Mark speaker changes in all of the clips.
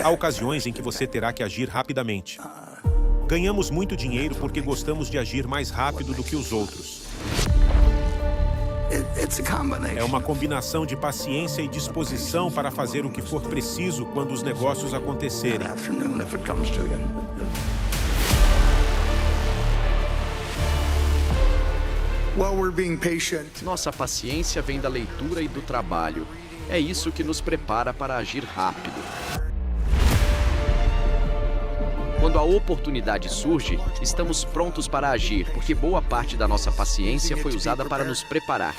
Speaker 1: Há ocasiões em que você terá que agir rapidamente. Ganhamos muito dinheiro porque gostamos de agir mais rápido do que os outros. É uma combinação de paciência e disposição para fazer o que for preciso quando os negócios acontecerem.
Speaker 2: Nossa paciência vem da leitura e do trabalho. É isso que nos prepara para agir rápido. Quando a oportunidade surge, estamos prontos para agir, porque boa parte da nossa paciência foi usada para nos preparar.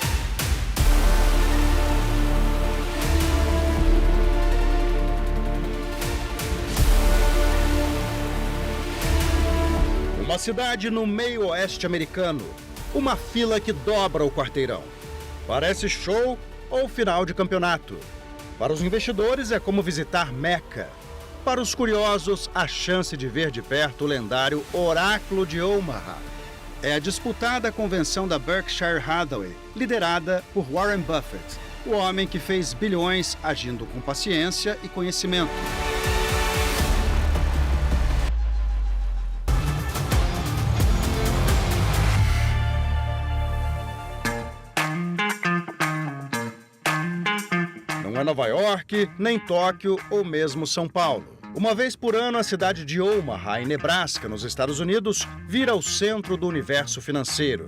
Speaker 3: Uma cidade no meio oeste americano. Uma fila que dobra o quarteirão. Parece show ou final de campeonato. Para os investidores é como visitar Meca. Para os curiosos, a chance de ver de perto o lendário Oráculo de Omaha. É a disputada convenção da Berkshire Hathaway, liderada por Warren Buffett, o homem que fez bilhões agindo com paciência e conhecimento. Não é Nova York, nem Tóquio ou mesmo São Paulo. Uma vez por ano, a cidade de Omaha, em Nebraska, nos Estados Unidos, vira o centro do universo financeiro.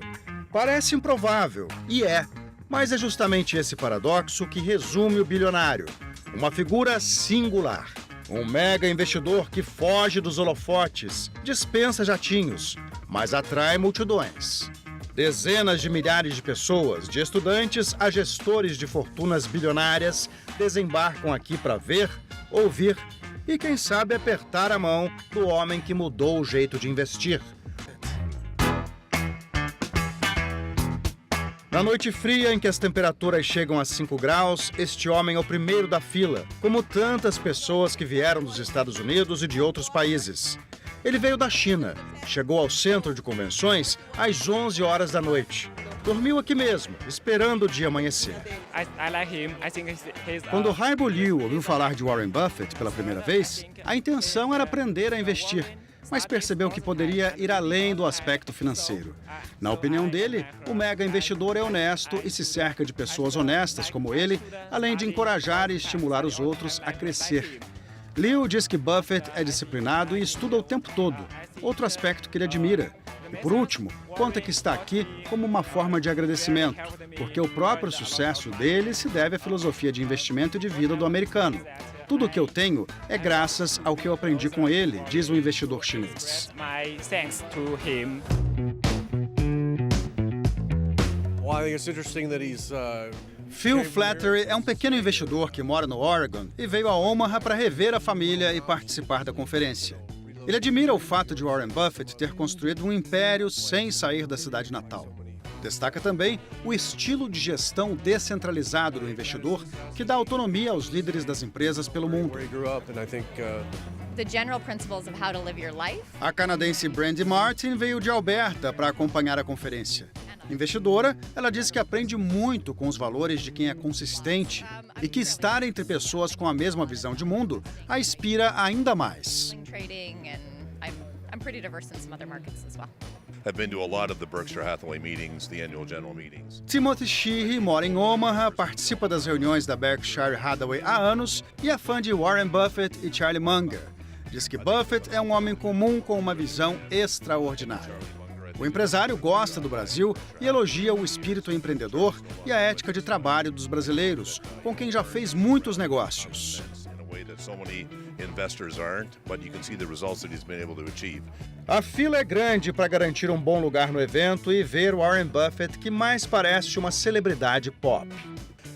Speaker 3: Parece improvável, e é, mas é justamente esse paradoxo que resume o bilionário. Uma figura singular. Um mega investidor que foge dos holofotes, dispensa jatinhos, mas atrai multidões. Dezenas de milhares de pessoas, de estudantes a gestores de fortunas bilionárias, desembarcam aqui para ver, ouvir e, quem sabe, apertar a mão do homem que mudou o jeito de investir. Na noite fria em que as temperaturas chegam a 5 graus, este homem é o primeiro da fila, como tantas pessoas que vieram dos Estados Unidos e de outros países. Ele veio da China, chegou ao centro de convenções às 11 horas da noite. Dormiu aqui mesmo, esperando o dia amanhecer. Quando Haibo Liu ouviu falar de Warren Buffett pela primeira vez, a intenção era aprender a investir, mas percebeu que poderia ir além do aspecto financeiro. Na opinião dele, o mega investidor é honesto e se cerca de pessoas honestas como ele, além de encorajar e estimular os outros a crescer. Liu diz que Buffett é disciplinado e estuda o tempo todo, outro aspecto que ele admira. E por último, conta que está aqui como uma forma de agradecimento, porque o próprio sucesso dele se deve à filosofia de investimento e de vida do americano. Tudo o que eu tenho é graças ao que eu aprendi com ele, diz o investidor chinês. Phil Flattery é um pequeno investidor que mora no Oregon e veio a Omaha para rever a família e participar da conferência. Ele admira o fato de Warren Buffett ter construído um império sem sair da cidade natal. Destaca também o estilo de gestão descentralizado do investidor, que dá autonomia aos líderes das empresas pelo mundo. A canadense Brandy Martin veio de Alberta para acompanhar a conferência. Investidora, ela diz que aprende muito com os valores de quem é consistente e que estar entre pessoas com a mesma visão de mundo a inspira ainda mais. Timothy Sheehy mora em Omaha, participa das reuniões da Berkshire Hathaway há anos e é fã de Warren Buffett e Charlie Munger. Diz que Buffett é um homem comum com uma visão extraordinária. O empresário gosta do Brasil e elogia o espírito empreendedor e a ética de trabalho dos brasileiros, com quem já fez muitos negócios. A fila é grande para garantir um bom lugar no evento e ver Warren Buffett, que mais parece uma celebridade pop.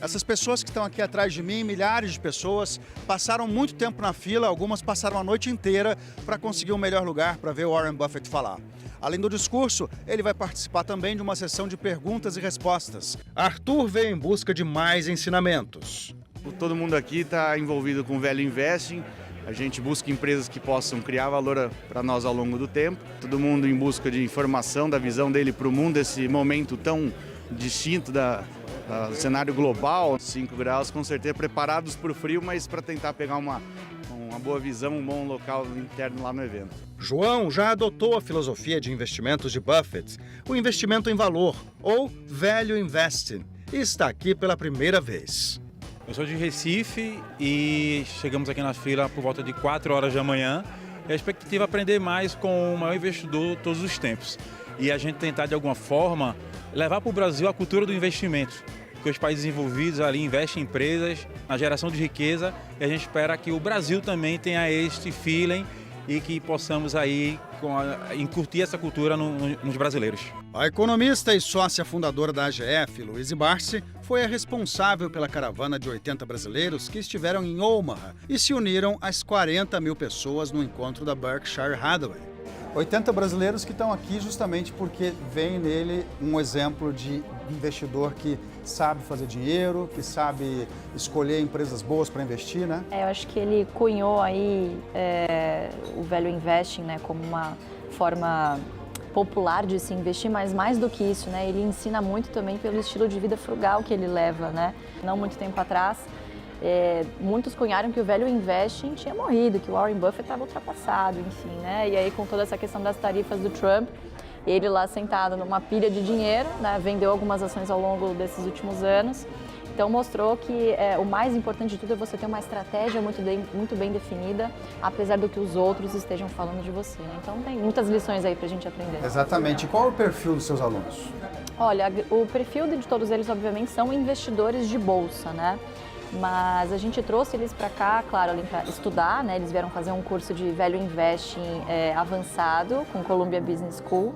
Speaker 3: Essas pessoas que estão aqui atrás de mim, milhares de pessoas, passaram muito tempo na fila, algumas passaram a noite inteira para conseguir um melhor lugar para ver Warren Buffett falar. Além do discurso, ele vai participar também de uma sessão de perguntas e respostas. Arthur veio em busca de mais ensinamentos.
Speaker 4: Todo mundo aqui está envolvido com o Value Investing. A gente busca empresas que possam criar valor para nós ao longo do tempo. Todo mundo em busca de informação, da visão dele para o mundo, esse momento tão distinto do cenário global, 5 graus com certeza, preparados para o frio, mas para tentar pegar uma boa visão, um bom local interno lá no evento.
Speaker 3: João já adotou a filosofia de investimentos de Buffett, o investimento em valor, ou Value Investing, e está aqui pela primeira vez.
Speaker 5: Eu sou de Recife e chegamos aqui na fila por volta de 4 horas da manhã. E a expectativa é aprender mais com o maior investidor de todos os tempos. E a gente tentar, de alguma forma, levar para o Brasil a cultura do investimento. Porque os países envolvidos ali investem em empresas, na geração de riqueza. E a gente espera que o Brasil também tenha este feeling e que possamos aí incutir essa cultura nos brasileiros.
Speaker 3: A economista e sócia fundadora da AGF, Louise Barsi, foi a responsável pela caravana de 80 brasileiros que estiveram em Omaha e se uniram às 40 mil pessoas no encontro da Berkshire Hathaway. 80 brasileiros que estão aqui justamente porque veem nele um exemplo de investidor que sabe fazer dinheiro, que sabe escolher empresas boas para investir, né?
Speaker 6: Eu acho que ele cunhou aí o Value Investing, né, como uma forma popular de se investir, mas mais do que isso, né, ele ensina muito também pelo estilo de vida frugal que ele leva, né? Não muito tempo atrás, muitos cunharam que o Value Investing tinha morrido, que o Warren Buffett estava ultrapassado, enfim, né? E aí com toda essa questão das tarifas do Trump, ele lá sentado numa pilha de dinheiro, né, vendeu algumas ações ao longo desses últimos anos. Então mostrou que o mais importante de tudo é você ter uma estratégia muito bem definida, apesar do que os outros estejam falando de você, né? Então tem muitas lições aí pra gente aprender.
Speaker 3: Exatamente. Qual é o perfil dos seus alunos?
Speaker 6: Olha, o perfil de todos eles, obviamente, são investidores de bolsa, né? Mas a gente trouxe eles para cá, claro, para estudar, né? Eles vieram fazer um curso de Value Investing avançado com Columbia Business School.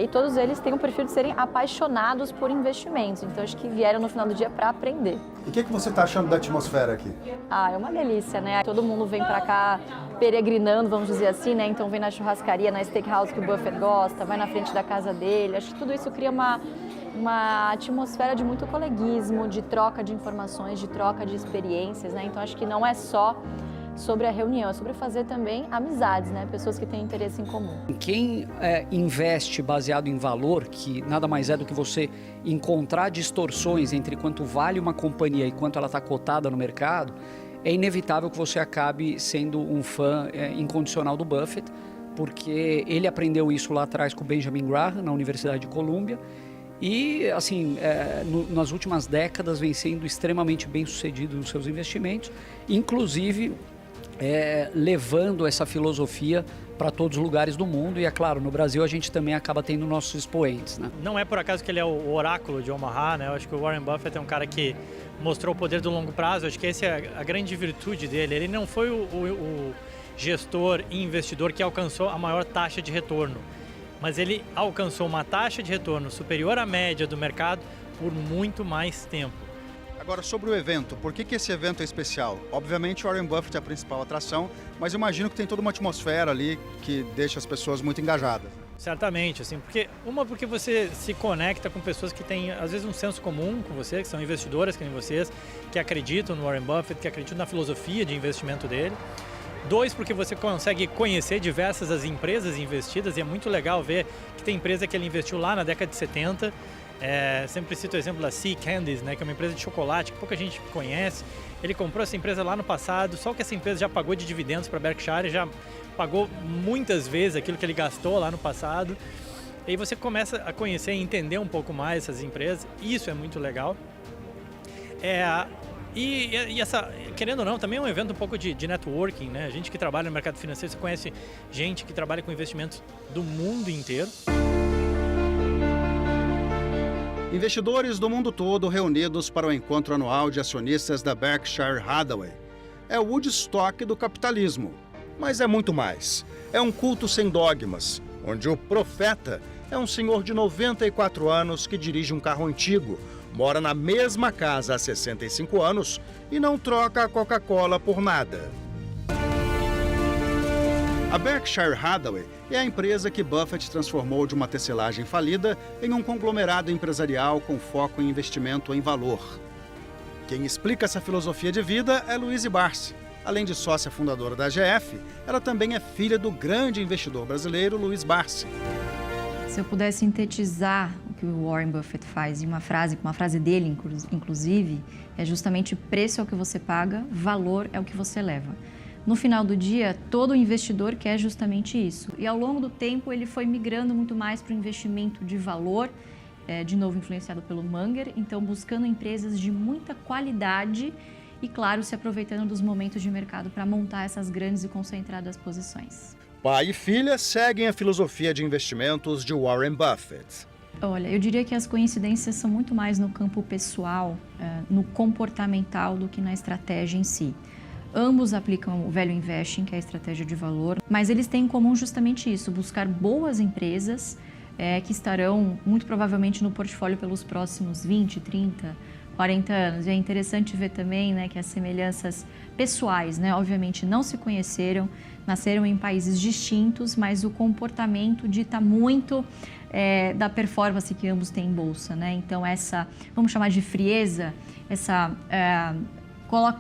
Speaker 6: E todos eles têm o perfil de serem apaixonados por investimentos. Então, acho que vieram no final do dia para aprender.
Speaker 3: E o que você está achando da atmosfera aqui?
Speaker 6: É uma delícia, né? Todo mundo vem para cá peregrinando, vamos dizer assim, né? Então, vem na churrascaria, na steakhouse que o Buffett gosta, vai na frente da casa dele. Acho que tudo isso cria uma atmosfera de muito coleguismo, de troca de informações, de troca de experiências, né? Então, acho que não é só sobre a reunião, é sobre fazer também amizades, né? Pessoas que têm interesse em comum.
Speaker 7: Quem investe baseado em valor, que nada mais é do que você encontrar distorções entre quanto vale uma companhia e quanto ela está cotada no mercado, é inevitável que você acabe sendo um fã incondicional do Buffett, porque ele aprendeu isso lá atrás com o Benjamin Graham, na Universidade de Colômbia, e, assim, nas últimas décadas vem sendo extremamente bem sucedido nos seus investimentos, inclusive levando essa filosofia para todos os lugares do mundo. E, é claro, no Brasil a gente também acaba tendo nossos expoentes, né?
Speaker 8: Não é por acaso que ele é o oráculo de Omaha, né? Eu acho que o Warren Buffett é um cara que mostrou o poder do longo prazo. Eu acho que essa é a grande virtude dele. Ele não foi o gestor e investidor que alcançou a maior taxa de retorno, mas ele alcançou uma taxa de retorno superior à média do mercado por muito mais tempo.
Speaker 3: Agora, sobre o evento, por que esse evento é especial? Obviamente, o Warren Buffett é a principal atração, mas eu imagino que tem toda uma atmosfera ali que deixa as pessoas muito engajadas.
Speaker 8: Certamente, assim, porque você se conecta com pessoas que têm, às vezes, um senso comum com você, que são investidoras que nem vocês, que acreditam no Warren Buffett, que acreditam na filosofia de investimento dele. 2, porque você consegue conhecer diversas as empresas investidas, e é muito legal ver que tem empresa que ele investiu lá na década de 70, sempre cito o exemplo da Sea Candies, né, que é uma empresa de chocolate que pouca gente conhece. Ele comprou essa empresa lá no passado, só que essa empresa já pagou de dividendos para a Berkshire, já pagou muitas vezes aquilo que ele gastou lá no passado. E aí você começa a conhecer e entender um pouco mais essas empresas, isso é muito legal. E essa, querendo ou não, também é um evento um pouco de networking, né? A gente que trabalha no mercado financeiro, você conhece gente que trabalha com investimentos do mundo inteiro.
Speaker 3: Investidores do mundo todo reunidos para o encontro anual de acionistas da Berkshire Hathaway. É o Woodstock do capitalismo, mas é muito mais. É um culto sem dogmas, onde o profeta é um senhor de 94 anos que dirige um carro antigo, mora na mesma casa há 65 anos e não troca a Coca-Cola por nada. A Berkshire Hathaway é a empresa que Buffett transformou de uma tecelagem falida em um conglomerado empresarial com foco em investimento em valor. Quem explica essa filosofia de vida é Louise Barsi. Além de sócia fundadora da AGF, ela também é filha do grande investidor brasileiro Louise Barsi.
Speaker 9: Se eu puder sintetizar o que
Speaker 6: que o Warren Buffett faz, e uma frase dele, inclusive, é justamente: preço é o que você paga, valor é o que você leva. No final do dia, todo investidor quer justamente isso. E ao longo do tempo, ele foi migrando muito mais para o investimento de valor, de novo influenciado pelo Munger, então buscando empresas de muita qualidade e, claro, se aproveitando dos momentos de mercado para montar essas grandes e concentradas posições.
Speaker 3: Pai e filha seguem a filosofia de investimentos de Warren Buffett.
Speaker 6: Olha, eu diria que as coincidências são muito mais no campo pessoal, no comportamental, do que na estratégia em si. Ambos aplicam o Value Investing, que é a estratégia de valor, mas eles têm em comum justamente isso: buscar boas empresas que estarão muito provavelmente no portfólio pelos próximos 20, 30, 40 anos. E é interessante ver também, né, que as semelhanças pessoais, né, obviamente não se conheceram, nasceram em países distintos, mas o comportamento dita muito da performance que ambos têm em bolsa, né? Então essa, vamos chamar de frieza,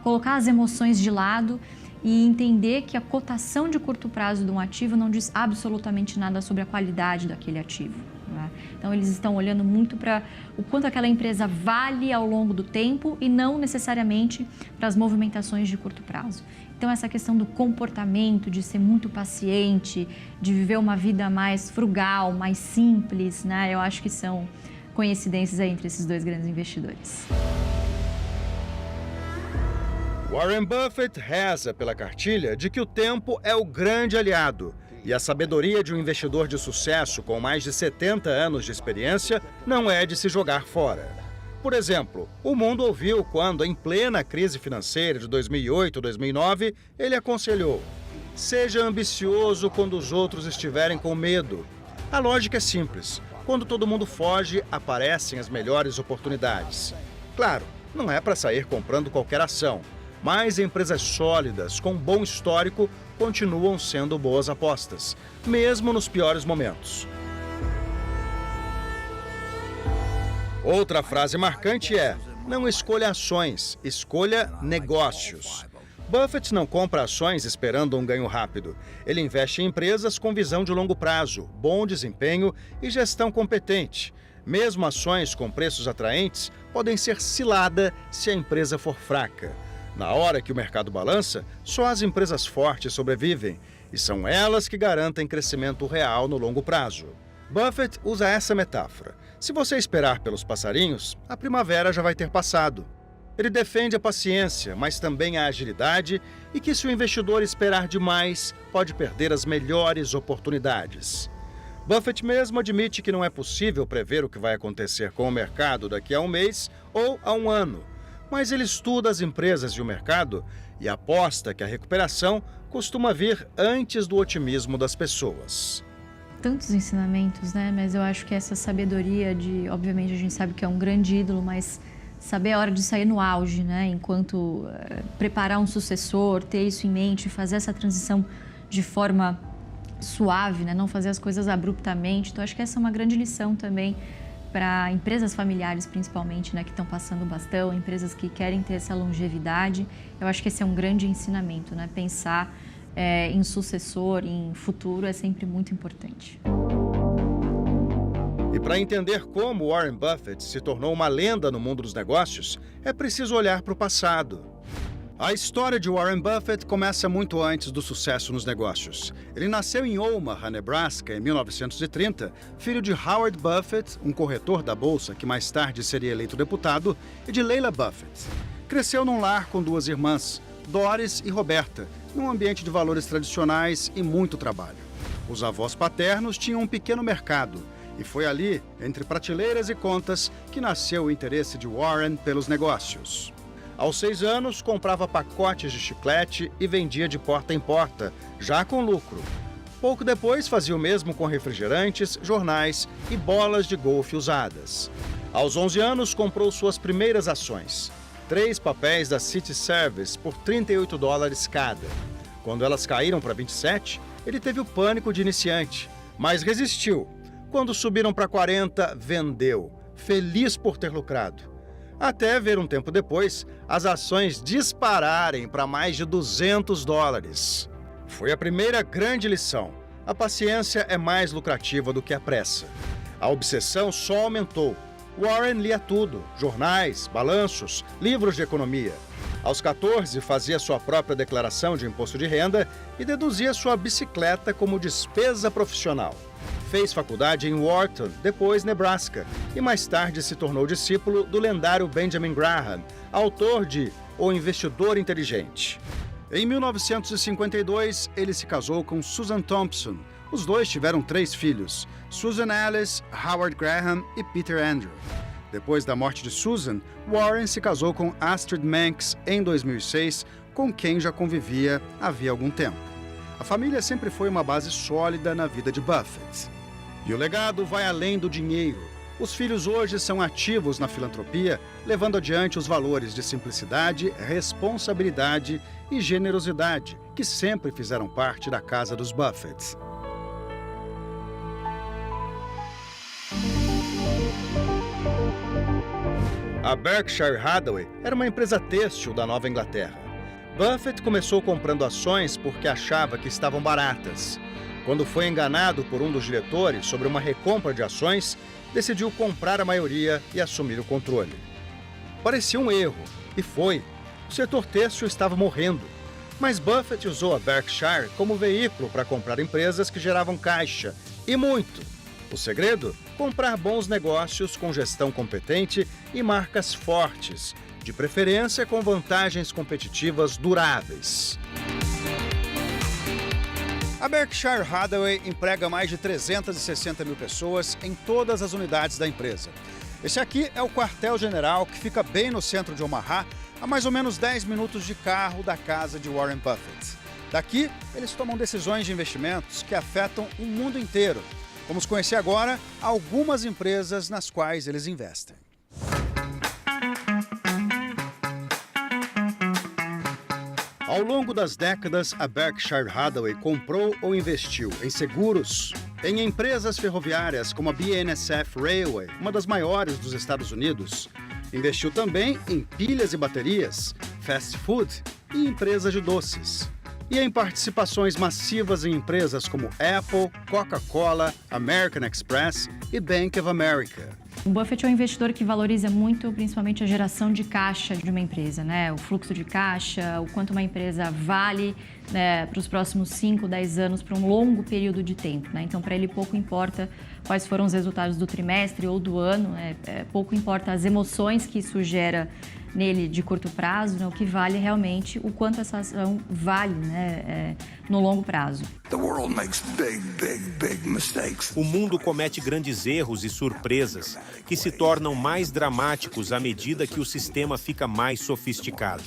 Speaker 6: colocar as emoções de lado e entender que a cotação de curto prazo de um ativo não diz absolutamente nada sobre a qualidade daquele ativo, né? Então eles estão olhando muito para o quanto aquela empresa vale ao longo do tempo e não necessariamente para as movimentações de curto prazo. Então essa questão do comportamento, de ser muito paciente, de viver uma vida mais frugal, mais simples, né? Eu acho que são coincidências aí entre esses dois grandes investidores.
Speaker 3: Warren Buffett reza pela cartilha de que o tempo é o grande aliado e a sabedoria de um investidor de sucesso com mais de 70 anos de experiência não é de se jogar fora. Por exemplo, o mundo ouviu quando, em plena crise financeira de 2008-2009, ele aconselhou: seja ambicioso quando os outros estiverem com medo. A lógica é simples: quando todo mundo foge, aparecem as melhores oportunidades. Claro, não é para sair comprando qualquer ação, mas empresas sólidas, com bom histórico, continuam sendo boas apostas, mesmo nos piores momentos. Outra frase marcante é: não escolha ações, escolha negócios. Buffett não compra ações esperando um ganho rápido. Ele investe em empresas com visão de longo prazo, bom desempenho e gestão competente. Mesmo ações com preços atraentes podem ser cilada se a empresa for fraca. Na hora que o mercado balança, só as empresas fortes sobrevivem, e são elas que garantem crescimento real no longo prazo. Buffett usa essa metáfora: se você esperar pelos passarinhos, a primavera já vai ter passado. Ele defende a paciência, mas também a agilidade, e que se o investidor esperar demais, pode perder as melhores oportunidades. Buffett mesmo admite que não é possível prever o que vai acontecer com o mercado daqui a um mês ou a um ano. Mas ele estuda as empresas e o mercado e aposta que a recuperação costuma vir antes do otimismo das pessoas.
Speaker 6: Tantos ensinamentos, né? Mas eu acho que essa sabedoria de... Obviamente a gente sabe que é um grande ídolo, mas saber a hora de sair no auge, né? Enquanto preparar um sucessor, ter isso em mente, fazer essa transição de forma suave, né? Não fazer as coisas abruptamente. Então acho que essa é uma grande lição também para empresas familiares, principalmente, né, que estão passando o bastão, empresas que querem ter essa longevidade. Eu acho que esse é um grande ensinamento, né? Pensar em sucessor, em futuro, é sempre muito importante.
Speaker 3: E para entender como Warren Buffett se tornou uma lenda no mundo dos negócios, é preciso olhar para o passado. A história de Warren Buffett começa muito antes do sucesso nos negócios. Ele nasceu em Omaha, Nebraska, em 1930, filho de Howard Buffett, um corretor da bolsa que mais tarde seria eleito deputado, e de Leila Buffett. Cresceu num lar com duas irmãs, Doris e Roberta, num ambiente de valores tradicionais e muito trabalho. Os avós paternos tinham um pequeno mercado, e foi ali, entre prateleiras e contas, que nasceu o interesse de Warren pelos negócios. Aos 6 anos, comprava pacotes de chiclete e vendia de porta em porta, já com lucro. Pouco depois, fazia o mesmo com refrigerantes, jornais e bolas de golfe usadas. Aos 11 anos, comprou suas primeiras ações. 3 papéis da City Service por $38 cada. Quando elas caíram para 27, ele teve o pânico de iniciante, mas resistiu. Quando subiram para 40, vendeu, feliz por ter lucrado. Até ver um tempo depois, as ações dispararem para mais de $200. Foi a primeira grande lição. A paciência é mais lucrativa do que a pressa. A obsessão só aumentou. Warren lia tudo: jornais, balanços, livros de economia. Aos 14, fazia sua própria declaração de imposto de renda e deduzia sua bicicleta como despesa profissional. Fez faculdade em Wharton, depois Nebraska, e mais tarde se tornou discípulo do lendário Benjamin Graham, autor de O Investidor Inteligente. Em 1952, ele se casou com Susan Thompson. Os dois tiveram 3 filhos: Susan Alice, Howard Graham e Peter Andrew. Depois da morte de Susan, Warren se casou com Astrid Manx em 2006, com quem já convivia havia algum tempo. A família sempre foi uma base sólida na vida de Buffett. E o legado vai além do dinheiro. Os filhos hoje são ativos na filantropia, levando adiante os valores de simplicidade, responsabilidade e generosidade, que sempre fizeram parte da casa dos Buffett. A Berkshire Hathaway era uma empresa têxtil da Nova Inglaterra. Buffett começou comprando ações porque achava que estavam baratas. Quando foi enganado por um dos diretores sobre uma recompra de ações, decidiu comprar a maioria e assumir o controle. Parecia um erro, e foi. O setor têxtil estava morrendo. Mas Buffett usou a Berkshire como veículo para comprar empresas que geravam caixa, e muito. O segredo? Comprar bons negócios com gestão competente e marcas fortes, de preferência com vantagens competitivas duráveis. A Berkshire Hathaway emprega mais de 360 mil pessoas em todas as unidades da empresa. Esse aqui é o quartel-general, que fica bem no centro de Omaha, a mais ou menos 10 minutos de carro da casa de Warren Buffett. Daqui, eles tomam decisões de investimentos que afetam o mundo inteiro. Vamos conhecer agora algumas empresas nas quais eles investem. Ao longo das décadas, a Berkshire Hathaway comprou ou investiu em seguros, em empresas ferroviárias como a BNSF Railway, uma das maiores dos Estados Unidos. Investiu também em pilhas e baterias, fast food e empresas de doces. E em participações massivas em empresas como Apple, Coca-Cola, American Express e Bank of America.
Speaker 6: O Buffett é um investidor que valoriza muito, principalmente, a geração de caixa de uma empresa, né? O fluxo de caixa, o quanto uma empresa vale, né, para os próximos 5, 10 anos, para um longo período de tempo, né? Então, para ele, pouco importa quais foram os resultados do trimestre ou do ano, né? Pouco importa as emoções que isso gera nele de curto prazo, né? O que vale realmente o quanto essa ação vale, né, no longo prazo.
Speaker 1: O mundo comete grandes erros e surpresas que se tornam mais dramáticos à medida que o sistema fica mais sofisticado.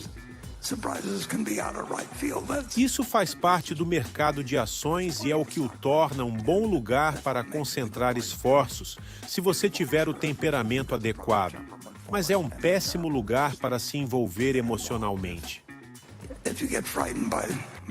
Speaker 1: Isso faz parte do mercado de ações e é o que o torna um bom lugar para concentrar esforços se você tiver o temperamento adequado. Mas é um péssimo lugar para se envolver emocionalmente.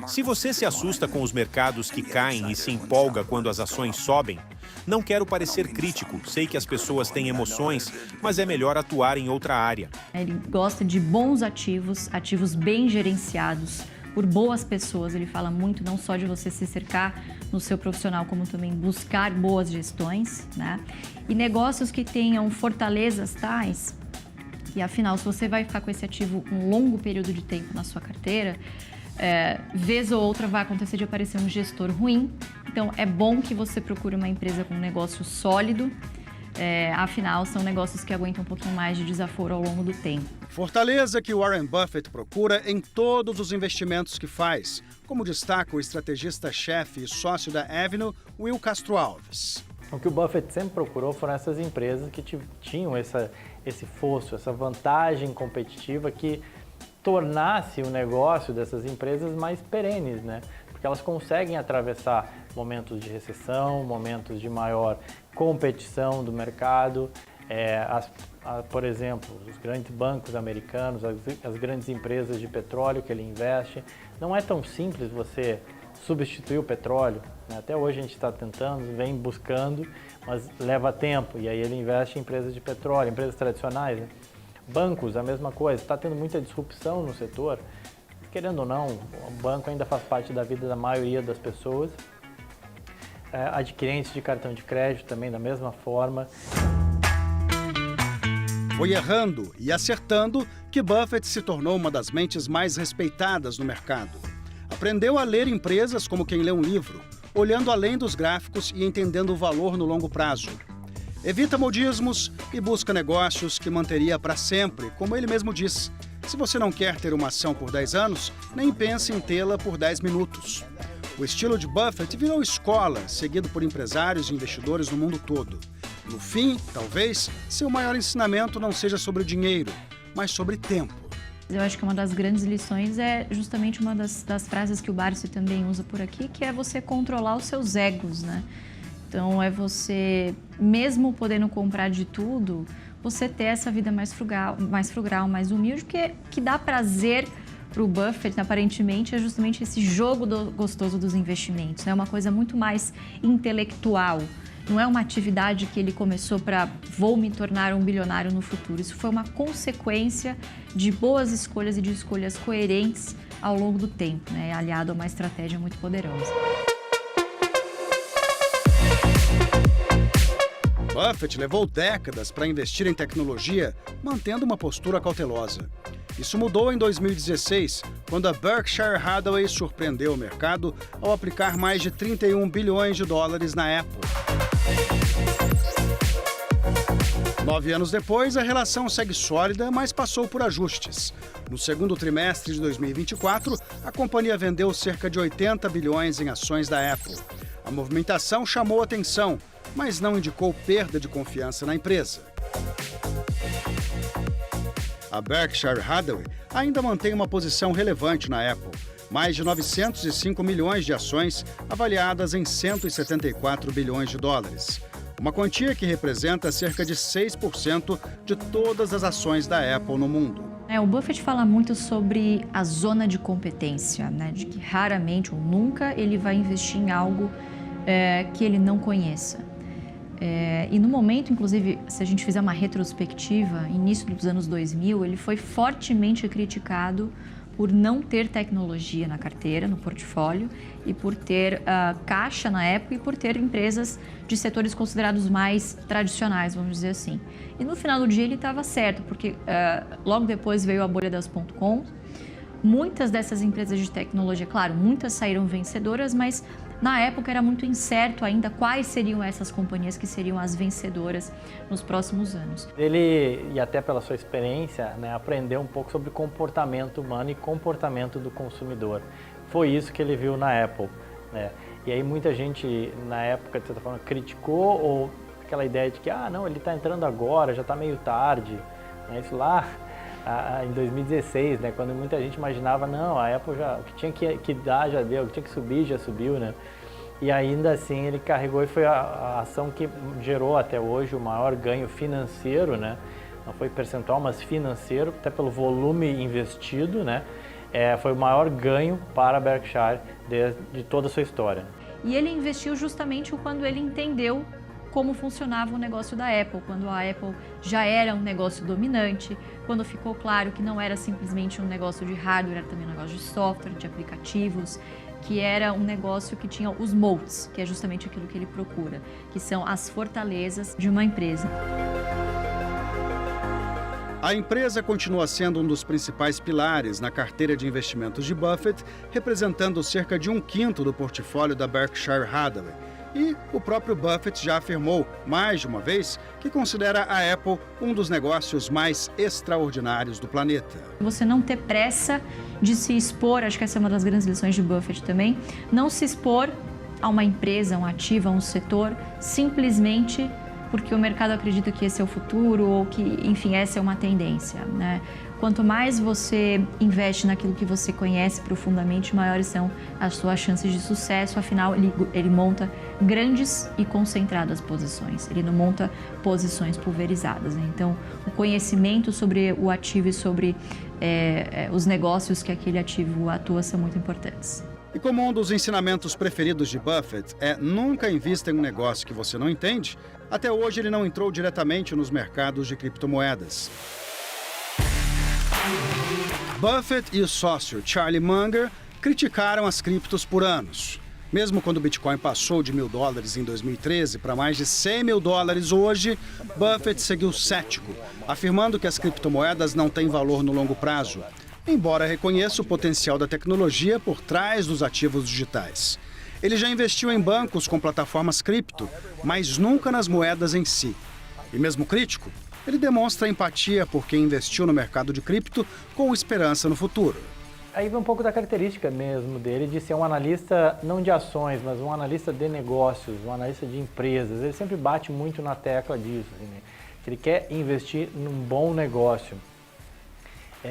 Speaker 1: Se você se assusta com os mercados que caem e se empolga quando as ações sobem, não quero parecer crítico, sei que as pessoas têm emoções, mas é melhor atuar em outra área.
Speaker 6: Ele gosta de bons ativos, ativos bem gerenciados, por boas pessoas. Ele fala muito não só de você se cercar no seu profissional, como também buscar boas gestões, né? E negócios que tenham fortalezas tais. E afinal, se você vai ficar com esse ativo um longo período de tempo na sua carteira, vez ou outra vai acontecer de aparecer um gestor ruim. Então, é bom que você procure uma empresa com um negócio sólido. Afinal, são negócios que aguentam um pouquinho mais de desaforo ao longo do tempo.
Speaker 3: Fortaleza que Warren Buffett procura em todos os investimentos que faz, como destaca o estrategista-chefe e sócio da Avenue, Will Castro Alves.
Speaker 9: O que o Buffett sempre procurou foram essas empresas que tinham esse fosso, essa vantagem competitiva que tornasse o negócio dessas empresas mais perenes, né? Porque elas conseguem atravessar momentos de recessão, momentos de maior competição do mercado. Por exemplo, os grandes bancos americanos, as grandes empresas de petróleo que ele investe. Não é tão simples você substituir o petróleo, né? Até hoje a gente está tentando, vem buscando, mas leva tempo. E aí ele investe em empresas de petróleo, empresas tradicionais, né? Bancos, a mesma coisa. Está tendo muita disrupção no setor. Querendo ou não, o banco ainda faz parte da vida da maioria das pessoas. adquirentes de cartão de crédito também da mesma forma.
Speaker 3: Foi errando e acertando que Buffett se tornou uma das mentes mais respeitadas no mercado. Aprendeu a ler empresas como quem lê um livro, olhando além dos gráficos e entendendo o valor no longo prazo. Evita modismos e busca negócios que manteria para sempre, como ele mesmo diz. Se você não quer ter uma ação por 10 anos, nem pense em tê-la por 10 minutos. O estilo de Buffett virou escola, seguido por empresários e investidores no mundo todo. No fim, talvez, seu maior ensinamento não seja sobre o dinheiro, mas sobre tempo.
Speaker 6: Eu acho que uma das grandes lições é justamente uma das frases que o Barsi também usa por aqui, que é você controlar os seus egos, né? Então, é você, mesmo podendo comprar de tudo, você ter essa vida mais frugal, mais humilde, que dá prazer para o Buffett, aparentemente, é justamente esse jogo gostoso dos investimentos. É uma coisa muito mais intelectual. Não é uma atividade que ele começou para vou me tornar um bilionário no futuro. Isso foi uma consequência de boas escolhas e de escolhas coerentes ao longo do tempo, né? Aliado a uma estratégia muito poderosa.
Speaker 3: Buffett levou décadas para investir em tecnologia, mantendo uma postura cautelosa. Isso mudou em 2016, quando a Berkshire Hathaway surpreendeu o mercado ao aplicar mais de 31 bilhões de dólares na Apple. 9 anos depois, a relação segue sólida, mas passou por ajustes. No segundo trimestre de 2024, a companhia vendeu cerca de 80 bilhões em ações da Apple. A movimentação chamou atenção, mas não indicou perda de confiança na empresa. A Berkshire Hathaway ainda mantém uma posição relevante na Apple. Mais de 905 milhões de ações avaliadas em 174 bilhões de dólares. Uma quantia que representa cerca de 6% de todas as ações da Apple no mundo.
Speaker 6: O Buffett fala muito sobre a zona de competência, né? De que raramente ou nunca ele vai investir em algo que ele não conheça. E no momento, inclusive, se a gente fizer uma retrospectiva, início dos anos 2000, ele foi fortemente criticado por não ter tecnologia na carteira, no portfólio, e por ter caixa na época e por ter empresas de setores considerados mais tradicionais, vamos dizer assim. E no final do dia ele estava certo, porque logo depois veio a bolha das .com. Muitas dessas empresas de tecnologia, claro, muitas saíram vencedoras, mas na época era muito incerto ainda quais seriam essas companhias que seriam as vencedoras nos próximos anos.
Speaker 9: Ele, e até pela sua experiência, né, aprendeu um pouco sobre comportamento humano e comportamento do consumidor. Foi isso que ele viu na Apple, né? E aí muita gente, na época, de certa forma, criticou, ou aquela ideia de que, não, ele está entrando agora, já está meio tarde, né? Isso lá em 2016, né, quando muita gente imaginava, não, a Apple já, o que tinha que dar já deu, o que tinha que subir já subiu, né? E ainda assim ele carregou e foi a ação que gerou até hoje o maior ganho financeiro, né? Não foi percentual, mas financeiro, até pelo volume investido, né? Foi o maior ganho para a Berkshire de toda a sua história.
Speaker 6: E ele investiu justamente quando ele entendeu como funcionava o negócio da Apple, quando a Apple já era um negócio dominante, quando ficou claro que não era simplesmente um negócio de hardware, era também um negócio de software, de aplicativos, que era um negócio que tinha os moats, que é justamente aquilo que ele procura, que são as fortalezas de uma empresa.
Speaker 3: A empresa continua sendo um dos principais pilares na carteira de investimentos de Buffett, representando cerca de 1/5 do portfólio da Berkshire Hathaway. E o próprio Buffett já afirmou, mais de uma vez, que considera a Apple um dos negócios mais extraordinários do planeta.
Speaker 6: Você não ter pressa de se expor, acho que essa é uma das grandes lições de Buffett também, não se expor a uma empresa, a um ativo, a um setor, simplesmente porque o mercado acredita que esse é o futuro ou que, enfim, essa é uma tendência, né? Quanto mais você investe naquilo que você conhece profundamente, maiores são as suas chances de sucesso. Afinal, ele monta grandes e concentradas posições. Ele não monta posições pulverizadas, né? Então, o conhecimento sobre o ativo e sobre os negócios que aquele ativo atua são muito importantes.
Speaker 3: E como um dos ensinamentos preferidos de Buffett é nunca invista em um negócio que você não entende, até hoje ele não entrou diretamente nos mercados de criptomoedas. Buffett e o sócio Charlie Munger criticaram as criptos por anos. Mesmo quando o Bitcoin passou de $1.000 em 2013 para mais de $100 mil hoje, Buffett seguiu cético, afirmando que as criptomoedas não têm valor no longo prazo, embora reconheça o potencial da tecnologia por trás dos ativos digitais. Ele já investiu em bancos com plataformas cripto, mas nunca nas moedas em si. E mesmo crítico, ele demonstra empatia por quem investiu no mercado de cripto com esperança no futuro.
Speaker 9: Aí vem um pouco da característica mesmo dele de ser um analista, não de ações, mas um analista de negócios, um analista de empresas. Ele sempre bate muito na tecla disso, assim, né? Que ele quer investir num bom negócio,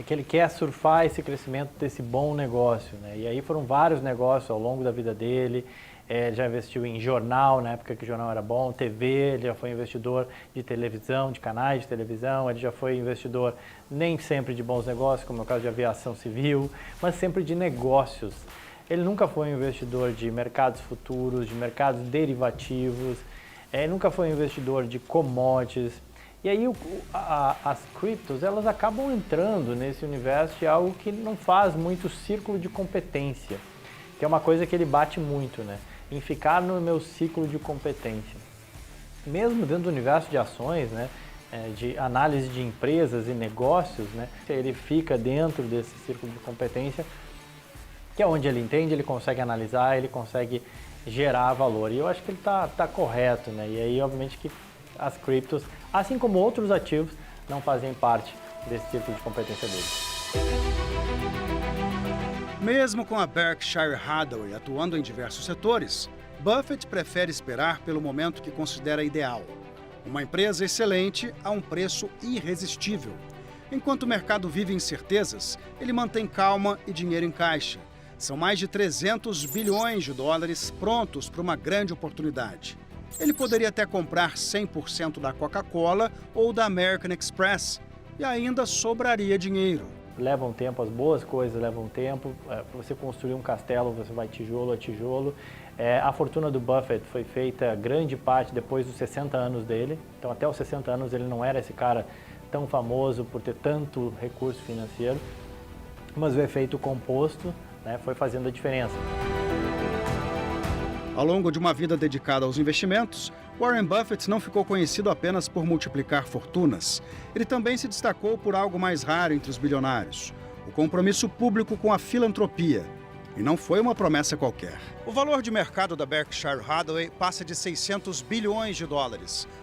Speaker 9: que ele quer surfar esse crescimento desse bom negócio, né? E aí foram vários negócios ao longo da vida dele. Ele já investiu em jornal, na época que o jornal era bom, TV, ele já foi investidor de televisão, de canais de televisão, ele já foi investidor nem sempre de bons negócios, como é o caso de aviação civil, mas sempre de negócios. Ele nunca foi um investidor de mercados futuros, de mercados derivativos, ele nunca foi um investidor de commodities. E aí as criptos, elas acabam entrando nesse universo de algo que não faz muito círculo de competência, que é uma coisa que ele bate muito, né? Em ficar no meu ciclo de competência. Mesmo dentro do universo de ações, né, de análise de empresas e negócios, né, ele fica dentro desse círculo de competência, que é onde ele entende, ele consegue analisar, ele consegue gerar valor. E eu acho que ele tá correto, né? E aí, obviamente, que as criptos, assim como outros ativos, não fazem parte desse círculo de competência dele.
Speaker 3: Mesmo com a Berkshire Hathaway atuando em diversos setores, Buffett prefere esperar pelo momento que considera ideal. Uma empresa excelente a um preço irresistível. Enquanto o mercado vive incertezas, ele mantém calma e dinheiro em caixa. São mais de $300 bilhões prontos para uma grande oportunidade. Ele poderia até comprar 100% da Coca-Cola ou da American Express e ainda sobraria dinheiro.
Speaker 9: Leva um tempo, as boas coisas levam um tempo. Para você construir um castelo, você vai tijolo a tijolo. A fortuna do Buffett foi feita grande parte depois dos 60 anos dele. Então, até os 60 anos, ele não era esse cara tão famoso por ter tanto recurso financeiro. Mas o efeito composto, né, foi fazendo a diferença.
Speaker 3: Ao longo de uma vida dedicada aos investimentos, Warren Buffett não ficou conhecido apenas por multiplicar fortunas. Ele também se destacou por algo mais raro entre os bilionários: o compromisso público com a filantropia. E não foi uma promessa qualquer. O valor de mercado da Berkshire Hathaway passa de $600 bilhões.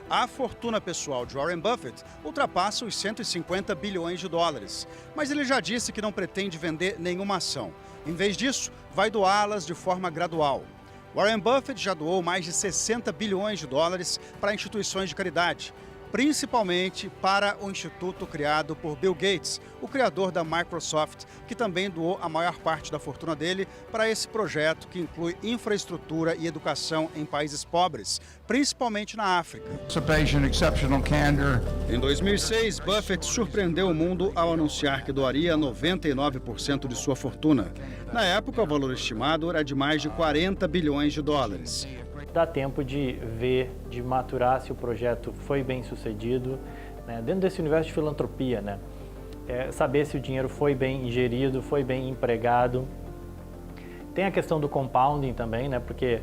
Speaker 3: A fortuna pessoal de Warren Buffett ultrapassa os $150 bilhões. Mas ele já disse que não pretende vender nenhuma ação. Em vez disso, vai doá-las de forma gradual. Warren Buffett já doou mais de $60 bilhões para instituições de caridade, principalmente para o instituto criado por Bill Gates, o criador da Microsoft, que também doou a maior parte da fortuna dele para esse projeto que inclui infraestrutura e educação em países pobres, principalmente na África. Em 2006, Buffett surpreendeu o mundo ao anunciar que doaria 99% de sua fortuna. Na época, o valor estimado era de mais de $40 bilhões.
Speaker 9: Dá tempo de ver, de maturar se o projeto foi bem sucedido, né? Dentro desse universo de filantropia, né? Saber se o dinheiro foi bem ingerido, foi bem empregado. Tem a questão do compounding também, né? Porque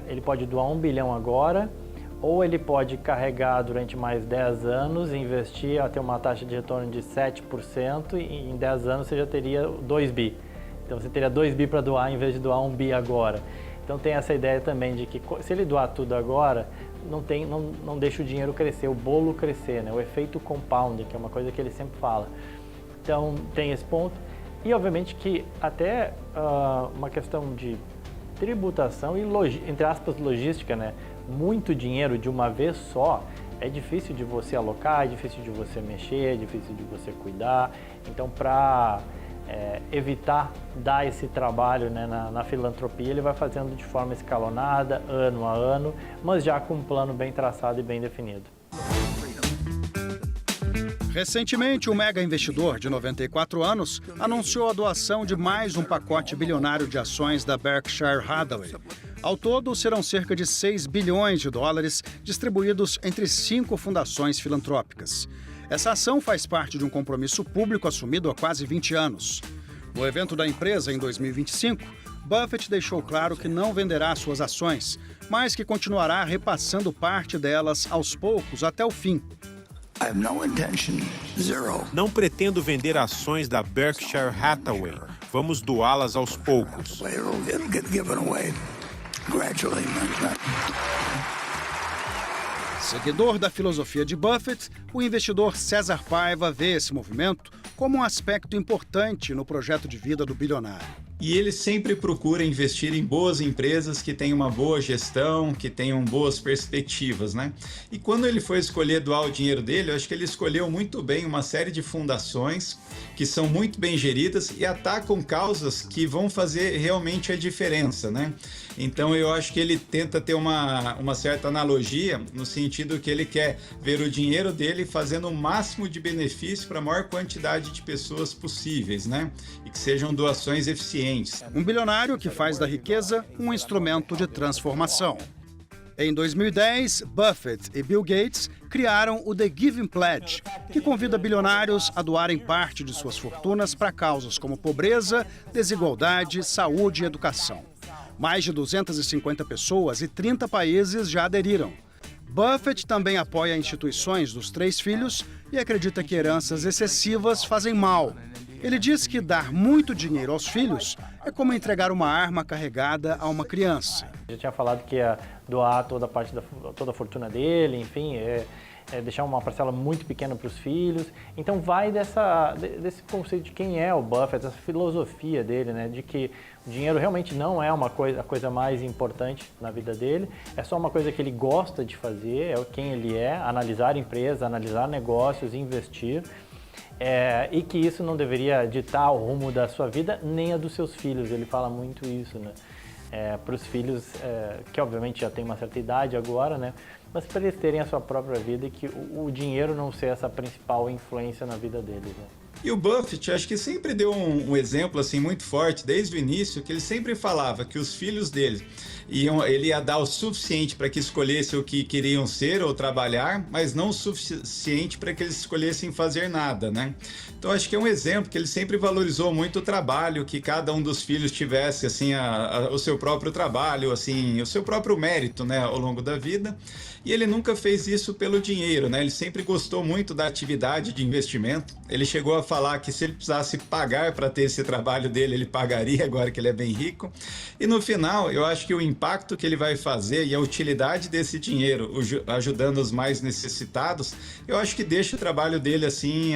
Speaker 9: ele pode doar $1 bilhão agora, ou ele pode carregar durante mais 10 anos, investir até uma taxa de retorno de 7%, e em 10 anos você já teria 2 bi. Então você teria 2 bi para doar em vez de doar 1 bi agora. Então tem essa ideia também de que se ele doar tudo agora, não deixa o dinheiro crescer, o bolo crescer, né? O efeito compounding, que é uma coisa que ele sempre fala. Então tem esse ponto. E obviamente que até uma questão de tributação e, entre aspas, logística, né? Muito dinheiro de uma vez só é difícil de você alocar, é difícil de você mexer, é difícil de você cuidar. Então, para evitar dar esse trabalho, né, na filantropia, ele vai fazendo de forma escalonada, ano a ano, mas já com um plano bem traçado e bem definido.
Speaker 3: Recentemente, o mega investidor de 94 anos anunciou a doação de mais um pacote bilionário de ações da Berkshire Hathaway. Ao todo, serão cerca de $6 bilhões distribuídos entre 5 fundações filantrópicas. Essa ação faz parte de um compromisso público assumido há quase 20 anos. No evento da empresa, em 2025, Buffett deixou claro que não venderá suas ações, mas que continuará repassando parte delas aos poucos até o fim.
Speaker 1: Não pretendo vender ações da Berkshire Hathaway. Vamos doá-las aos poucos.
Speaker 3: Seguidor da filosofia de Buffett, o investidor César Paiva vê esse movimento como um aspecto importante no projeto de vida do bilionário.
Speaker 10: E ele sempre procura investir em boas empresas que tenham uma boa gestão, que tenham boas perspectivas, né? E quando ele foi escolher doar o dinheiro dele, eu acho que ele escolheu muito bem uma série de fundações que são muito bem geridas e atacam causas que vão fazer realmente a diferença, né? Então eu acho que ele tenta ter uma certa analogia no sentido que ele quer ver o dinheiro dele fazendo o máximo de benefício para a maior quantidade de pessoas possíveis, né? E que sejam doações eficientes.
Speaker 3: Um bilionário que faz da riqueza um instrumento de transformação. Em 2010, Buffett e Bill Gates criaram o The Giving Pledge, que convida bilionários a doarem parte de suas fortunas para causas como pobreza, desigualdade, saúde e educação. Mais de 250 pessoas e 30 países já aderiram. Buffett também apoia instituições dos 3 filhos e acredita que heranças excessivas fazem mal. Ele diz que dar muito dinheiro aos filhos é como entregar uma arma carregada a uma criança.
Speaker 9: Já tinha falado que ia doar toda a fortuna dele, enfim, deixar uma parcela muito pequena para os filhos. Então vai desse conceito de quem é o Buffett, essa filosofia dele, né, de que o dinheiro realmente não é a coisa mais importante na vida dele, é só uma coisa que ele gosta de fazer, é quem ele é, analisar empresas, analisar negócios, investir. E que isso não deveria ditar o rumo da sua vida, nem a dos seus filhos. Ele fala muito isso, né? Para os filhos, que obviamente já têm uma certa idade agora, né? Mas para eles terem a sua própria vida e que o dinheiro não ser essa principal influência na vida deles, né?
Speaker 10: E o Buffett, acho que sempre deu um exemplo assim muito forte desde o início, que ele sempre falava que os filhos dele ele ia dar o suficiente para que escolhessem o que queriam ser ou trabalhar, mas não o suficiente para que eles escolhessem fazer nada, né? Então acho que é um exemplo que ele sempre valorizou muito o trabalho, que cada um dos filhos tivesse assim o seu próprio trabalho, assim, o seu próprio mérito, né, ao longo da vida. E ele nunca fez isso pelo dinheiro, né? Ele sempre gostou muito da atividade de investimento. Ele chegou a falar que se ele precisasse pagar para ter esse trabalho dele, ele pagaria, agora que ele é bem rico. E no final, eu acho que o impacto que ele vai fazer e a utilidade desse dinheiro, ajudando os mais necessitados, eu acho que deixa o trabalho dele assim,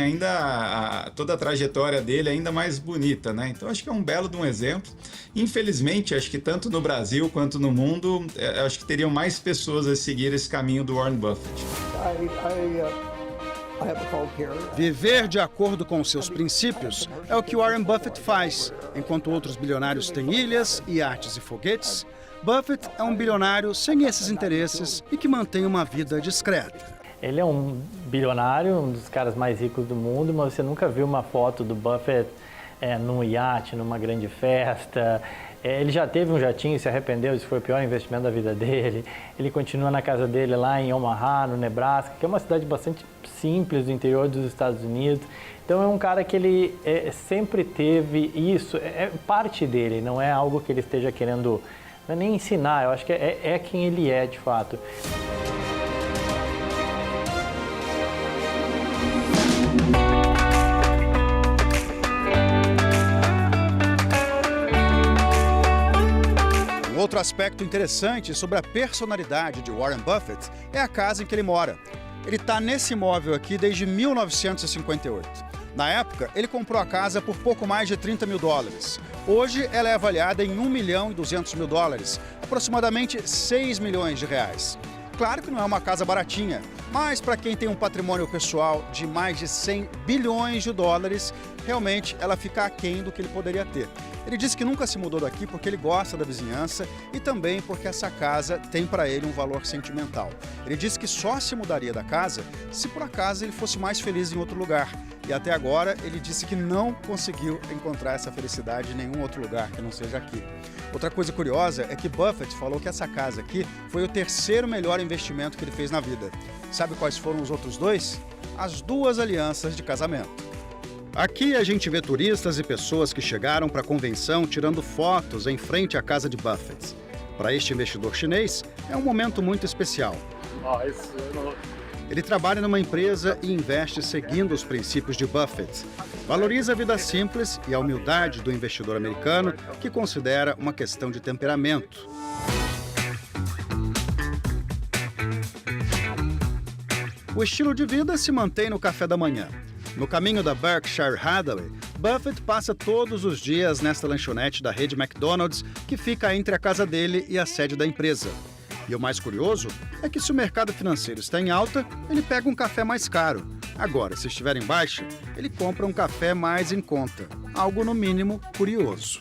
Speaker 10: toda a trajetória dele ainda mais bonita, né? Então acho que é um belo de um exemplo. Infelizmente, acho que tanto no Brasil quanto no mundo, acho que teriam mais pessoas a seguir esse caminho do Warren Buffett.
Speaker 3: Viver de acordo com seus princípios é o que Warren Buffett faz. Enquanto outros bilionários têm ilhas, iates e foguetes, Buffett é um bilionário sem esses interesses e que mantém uma vida discreta.
Speaker 9: Ele é um bilionário, um dos caras mais ricos do mundo, mas você nunca viu uma foto do Buffett num iate, numa grande festa. Ele já teve um jatinho e se arrependeu, isso foi o pior investimento da vida dele. Ele continua na casa dele lá em Omaha, no Nebraska, que é uma cidade bastante simples do interior dos Estados Unidos. Então é um cara que ele sempre teve isso, é parte dele, não é algo que ele esteja querendo nem ensinar, eu acho que é quem ele é de fato.
Speaker 3: Outro aspecto interessante sobre a personalidade de Warren Buffett é a casa em que ele mora. Ele está nesse imóvel aqui desde 1958. Na época, ele comprou a casa por pouco mais de $30 mil. Hoje, ela é avaliada em $1 milhão e 200 mil, aproximadamente R$6 milhões. Claro que não é uma casa baratinha, mas para quem tem um patrimônio pessoal de mais de $100 bilhões, realmente ela fica aquém do que ele poderia ter. Ele disse que nunca se mudou daqui porque ele gosta da vizinhança e também porque essa casa tem para ele um valor sentimental. Ele disse que só se mudaria da casa se por acaso ele fosse mais feliz em outro lugar. E até agora ele disse que não conseguiu encontrar essa felicidade em nenhum outro lugar que não seja aqui. Outra coisa curiosa é que Buffett falou que essa casa aqui foi o terceiro melhor investimento que ele fez na vida. Sabe quais foram os outros 2? As 2 alianças de casamento. Aqui a gente vê turistas e pessoas que chegaram para a convenção tirando fotos em frente à casa de Buffett. Para este investidor chinês, é um momento muito especial. Ele trabalha numa empresa e investe seguindo os princípios de Buffett. Valoriza a vida simples e a humildade do investidor americano, que considera uma questão de temperamento. O estilo de vida se mantém no café da manhã. No caminho da Berkshire Hathaway, Buffett passa todos os dias nesta lanchonete da rede McDonald's, que fica entre a casa dele e a sede da empresa. E o mais curioso é que se o mercado financeiro está em alta, ele pega um café mais caro. Agora, se estiver em baixa, ele compra um café mais em conta. Algo, no mínimo, curioso.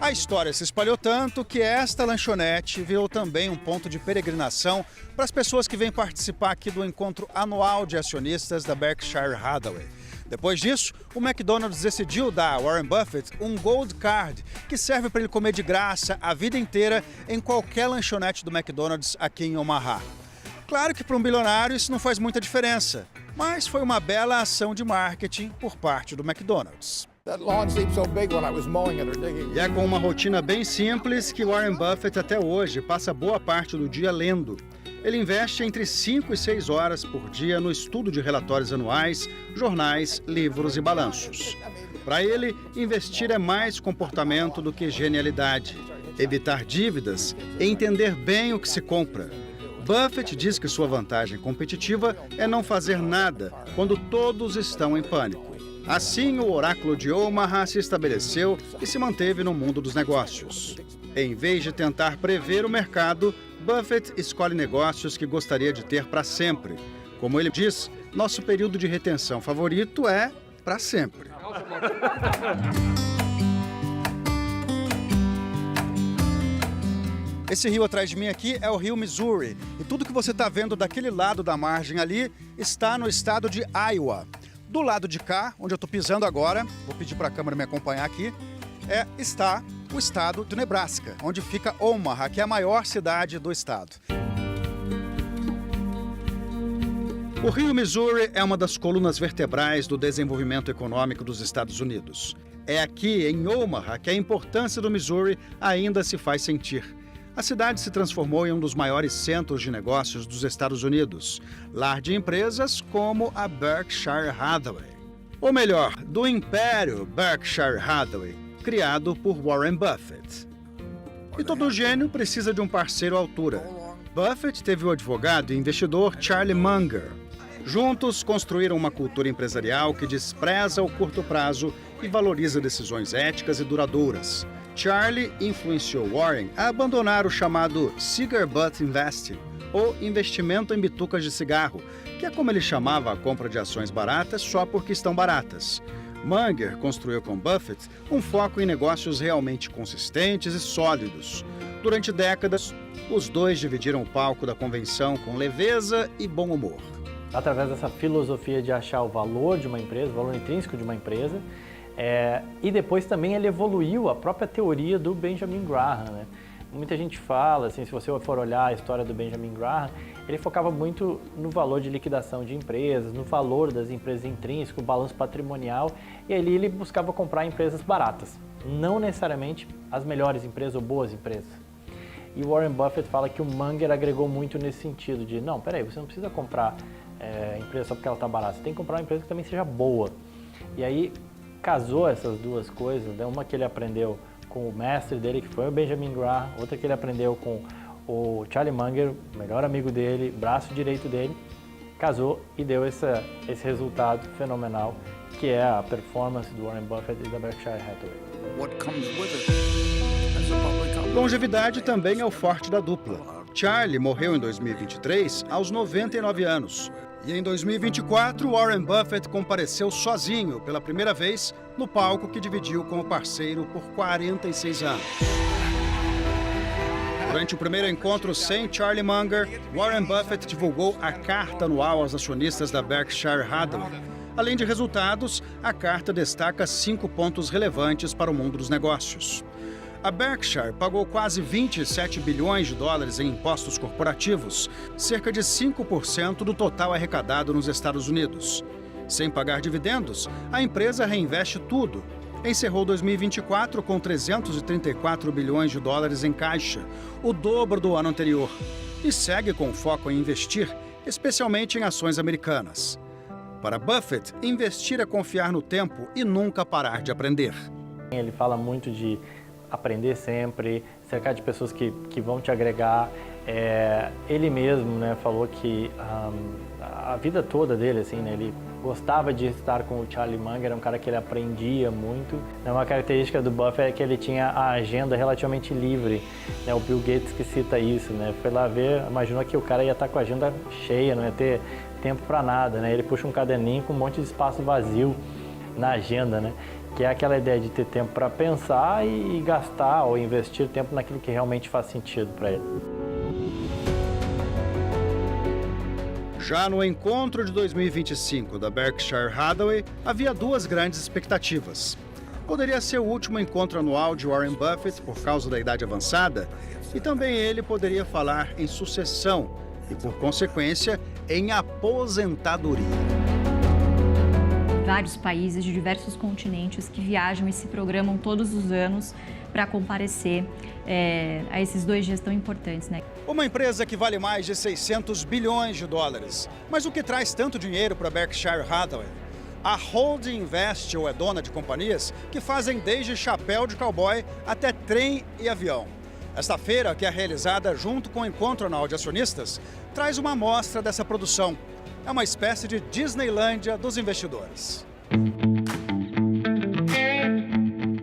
Speaker 3: A história se espalhou tanto que esta lanchonete virou também um ponto de peregrinação para as pessoas que vêm participar aqui do encontro anual de acionistas da Berkshire Hathaway. Depois disso, o McDonald's decidiu dar a Warren Buffett um Gold Card, que serve para ele comer de graça a vida inteira em qualquer lanchonete do McDonald's aqui em Omaha. Claro que para um bilionário isso não faz muita diferença, mas foi uma bela ação de marketing por parte do McDonald's. E é com uma rotina bem simples que Warren Buffett até hoje passa boa parte do dia lendo. Ele investe entre 5 e 6 horas por dia no estudo de relatórios anuais, jornais, livros e balanços. Para ele, investir é mais comportamento do que genialidade. Evitar dívidas e entender bem o que se compra. Buffett diz que sua vantagem competitiva é não fazer nada quando todos estão em pânico. Assim, o oráculo de Omaha se estabeleceu e se manteve no mundo dos negócios. Em vez de tentar prever o mercado, Buffett escolhe negócios que gostaria de ter para sempre. Como ele diz, nosso período de retenção favorito é para sempre. Esse rio atrás de mim aqui é o rio Missouri. E tudo que você está vendo daquele lado da margem ali está no estado de Iowa. Do lado de cá, onde eu estou pisando agora, vou pedir para a câmera me acompanhar aqui, está o estado de Nebraska, onde fica Omaha, que é a maior cidade do estado. O rio Missouri é uma das colunas vertebrais do desenvolvimento econômico dos Estados Unidos. É aqui, em Omaha, que a importância do Missouri ainda se faz sentir. A cidade se transformou em um dos maiores centros de negócios dos Estados Unidos, lar de empresas como a Berkshire Hathaway. Ou melhor, do império Berkshire Hathaway, criado por Warren Buffett. E todo gênio precisa de um parceiro à altura. Buffett teve o advogado e investidor Charlie Munger. Juntos, construíram uma cultura empresarial que despreza o curto prazo e valoriza decisões éticas e duradouras. Charlie influenciou Warren a abandonar o chamado cigar butt investing, ou investimento em bitucas de cigarro, que é como ele chamava a compra de ações baratas só porque estão baratas. Munger construiu com Buffett um foco em negócios realmente consistentes e sólidos. Durante décadas, os dois dividiram o palco da convenção com leveza e bom humor.
Speaker 9: Através dessa filosofia de achar o valor de uma empresa, o valor intrínseco de uma empresa, e depois também ele evoluiu a própria teoria do Benjamin Graham, né? Muita gente fala, assim, se você for olhar a história do Benjamin Graham, ele focava muito no valor de liquidação de empresas, no valor das empresas intrínseco, balanço patrimonial, e ali ele buscava comprar empresas baratas, não necessariamente as melhores empresas ou boas empresas. E o Warren Buffett fala que o Munger agregou muito nesse sentido de, não, peraí, você não precisa comprar empresa só porque ela está barata, você tem que comprar uma empresa que também seja boa. E aí casou essas duas coisas, né? Uma que ele aprendeu com o mestre dele, que foi o Benjamin Graham, outra que ele aprendeu com o Charlie Munger, o melhor amigo dele, braço direito dele, casou e deu esse resultado fenomenal, que é a performance do Warren Buffett e da Berkshire Hathaway.
Speaker 3: Longevidade também é o forte da dupla. Charlie morreu em 2023 aos 99 anos. E em 2024, Warren Buffett compareceu sozinho pela primeira vez no palco que dividiu com o parceiro por 46 anos. Durante o primeiro encontro sem Charlie Munger, Warren Buffett divulgou a carta anual aos acionistas da Berkshire Hathaway. Além de resultados, a carta destaca 5 pontos relevantes para o mundo dos negócios. A Berkshire pagou quase 27 bilhões de dólares em impostos corporativos, cerca de 5% do total arrecadado nos Estados Unidos. Sem pagar dividendos, a empresa reinveste tudo. Encerrou 2024 com 334 bilhões de dólares em caixa, o dobro do ano anterior, e segue com foco em investir, especialmente em ações americanas. Para Buffett, investir é confiar no tempo e nunca parar de aprender.
Speaker 9: Ele fala muito de aprender sempre, cercar de pessoas que vão te agregar. Ele mesmo, né, falou que a vida toda dele, assim, né, ele gostava de estar com o Charlie Munger, era um cara que ele aprendia muito. Uma característica do Buffett é que ele tinha a agenda relativamente livre, né, o Bill Gates que cita isso, né, foi lá ver, imaginou que o cara ia estar com a agenda cheia, não ia ter tempo para nada, né, ele puxa um caderninho com um monte de espaço vazio na agenda, né, que é aquela ideia de ter tempo para pensar e gastar ou investir tempo naquilo que realmente faz sentido para ele.
Speaker 3: Já no encontro de 2025 da Berkshire Hathaway, havia duas grandes expectativas. Poderia ser o último encontro anual de Warren Buffett por causa da idade avançada, e também ele poderia falar em sucessão e, por consequência, em aposentadoria.
Speaker 11: Vários países de diversos continentes que viajam e se programam todos os anos para comparecer a esses 2 dias tão importantes, né?
Speaker 3: Uma empresa que vale mais de 600 bilhões de dólares. Mas o que traz tanto dinheiro para a Berkshire Hathaway? A Holding Invest é dona de companhias que fazem desde chapéu de cowboy até trem e avião. Esta feira, que é realizada junto com o Encontro Anual de Acionistas, traz uma amostra dessa produção. É uma espécie de Disneylândia dos investidores.